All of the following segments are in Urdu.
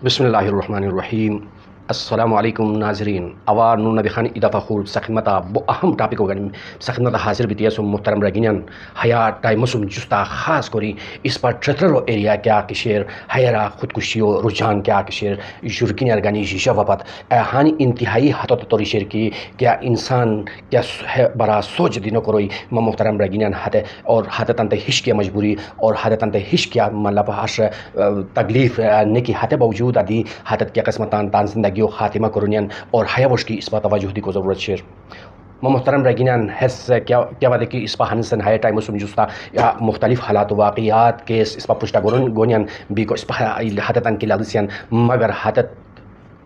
بسم اللہ الرحمن الرحیم. السلام علیکم ناظرین. اوار نون نبی خان ادا فخور سخدمتا بو اہم ٹاپک ہو گئے سخدمتا حاضر بیتیا سم محترم رگینان حیا ٹائمسم جستا خاص کری اس پر ٹرٹرو ایریا کیا کشیر حیرا خودکشی و رجحان کیا کشیر یورگین ارگانی جیشا وپت ہانی انتہائی حتت توری شیر کی کیا انسان کیا برا سوچ دینو کروئی محترم رگینان ہتے اور ہتے تنت ہش کیا مجبوری اور ہتے تنت ہش کیا مطلب ہش تکلیف نکی ہتے باوجود ادی ہتت کیا قسمتان تان زندگی خاتمہ کرونین اور حیاوش کی اس پر توجہ دی کو ضرورت شیر محترم رگینان حس کیا بات ہے کہ اس پر ہنسن ہے ٹائم سم جستا یا مختلف حالات و واقعات کے اس پر پشتا گونین بھی کو اس پر حتتن کی لالسین مگر حتت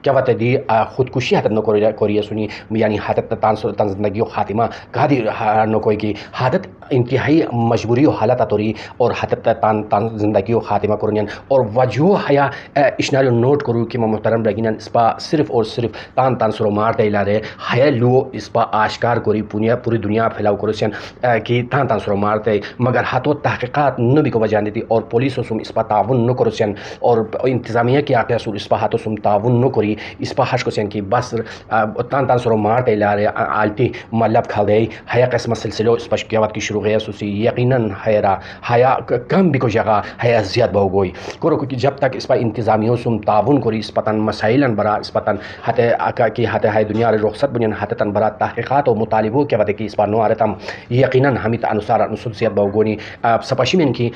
کیا بات ہے دی خودکشی حتت نو کوری سنی یعنی حتت تان زندگی و خاتمہ کہا دی نو کوئی کی حتت انتہائی مجبوری و حالت توری اور حتت تان زندگی و خاتمہ کرنین اور وجہ حیا اشناریو نوٹ کرو کہ محترم رگینان اس پا صرف اور صرف تان سرو مارتا الارے حیا لو اس پا آشکار کری پوری دنیا پھیلاو کرسین کہ تان سرو مارتے مگر ہاتھوں تحقیقات نو بھی کو وجہ دیتی اور پولیس سم اس پا تعاون نو کرسین اور انتظامیہ کی آقیا سور اس پا ہاتھوں سم تعاون نو کری اس پا حش کسین کی بس تان سرو مارتا الارے آلتی ملب کھا دے حیا قسم سلسلو اس پا شکیوات کی شروع گیا سوسی یقیناً حیا کم بھی کو جگہ حیا زیاد بہو گوئی کرو کہ جب تک اس پا انتظامیوں سم تعاون کری اس پتن مسائلن برا اس پتن ہتے کی ہتے ہے دنیا رخصت بنین ہتتن برا تحقیقات و مطالبوں کے وقت کی اس پا نو آرتم یقیناً ہمیں انصار انصر زیاد بہو گونی سپاشی میں ان کی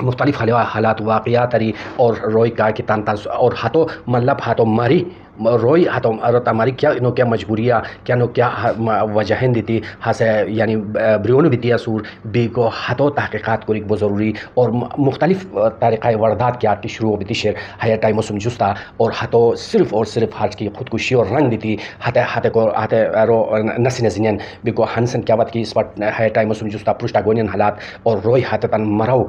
مختلف حالات واقعات اری اور روئی کا کہ تان اور ہاتھوں مطلب ہاتھوں ماری روئی ہاتھوں تمہاری کیا نو کیا مجبوریاں کیا نو کیا وجہیں دیتی ہاسے یعنی بریون بیتیا سور بی کو ہاتھوں تحقیقات کو ایک ضروری اور مختلف طریقۂ واردات کی آت کی شروع بیتی شیر حیا ٹائم سم جستا اور ہاتھوں صرف اور صرف حج کی خودکشی اور رنگ دیتی ہاتھے کو ہاتھے رو نسی نزینین بی کو ہنسن کیا بات کی اس وقت حیا ٹائم سم جستا پرشتا گونین حالات اور روئی ہاتھ تن مرو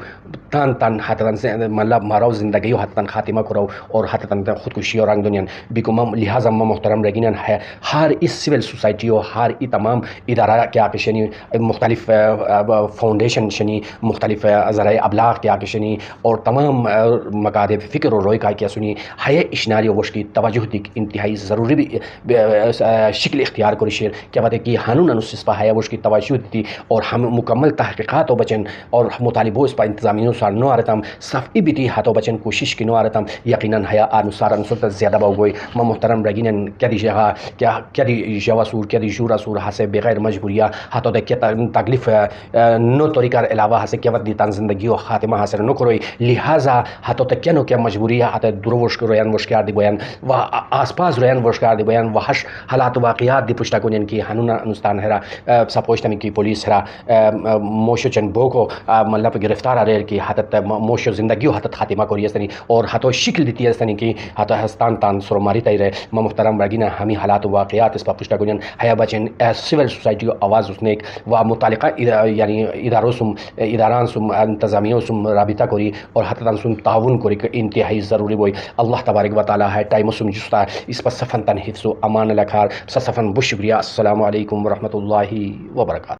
تان ہاتھ تن سے مطلب مرو زندگی ہاتھ تن خاتمہ کرو اور ہاتھ تن خودکشی اور رنگ دنین بی کو لہٰذا محترم رگینان ہے ہر اس سول سوسائٹی و ہر ای تمام ادارہ کے آکے شنی مختلف فاؤنڈیشن شنی مختلف ذرائع ابلاغ کے آکے شنی اور تمام مقادب فکر و روئی کا کیا سنی ہے اشناری وش کی توجہ دی انتہائی ضروری بھی شکل اختیار کری شیر کیا بات ہے کہ ہنون انس اس پا ہے وش کی توجہ دیتی اور ہم مکمل تحقیقات و بچن اور مطالبوں اس پا انتظامیوں سار نو آرتم صفی بیتی ہاتھوں بچن کوشش کی نو آرتم یقیناً حیا انصار انصر زیادہ بہو گوئی محترم رگینن کیا دی جگہ کیا دی جوا سور کیا دی جورا سور ہاسے بغیر مجبوریہ ہاتھوں دے کیا تکلیف نو طریقہ علاوہ ہاسے کیا دی تان زندگی و خاتمہ حاصل نو کروئی لہٰذا ہاتھوں تک کیا نو کیا مجبوریہ ہاتھے دروش رویان وشکار دی بیان و آس پاس رویان وشکار دی بیان و ہش حالات واقعات دی پشتا کنین کی ہنونا انستان ہرا سپوشتمی کی پولیس ہرا موشو چن بو کو مطلب گرفتار آریر کی ہاتھ موشو زندگی و ہاتھ خاتمہ کری استنی اور ہاتھوں شکل دیتی استنی کی ہاتھ ہستان تان سرو ماری تیرے محترم رگینہ ہمیں حالات و واقعات اس پر پشتا گنین حیا بچن سول سوسائٹی و آواز اسنیک و متعلقہ یعنی اداران سم انتظامیوں سم رابطہ کری اور حتتاً سم تعاون کری کہ انتہائی ضروری بوئی اللہ تبارک و تعالی ہے ٹائم سم جستا اس پر صفن تن حفظ و امان لکھار صفن بش شکریہ. السلام علیکم ورحمۃ اللہ وبرکاتہ.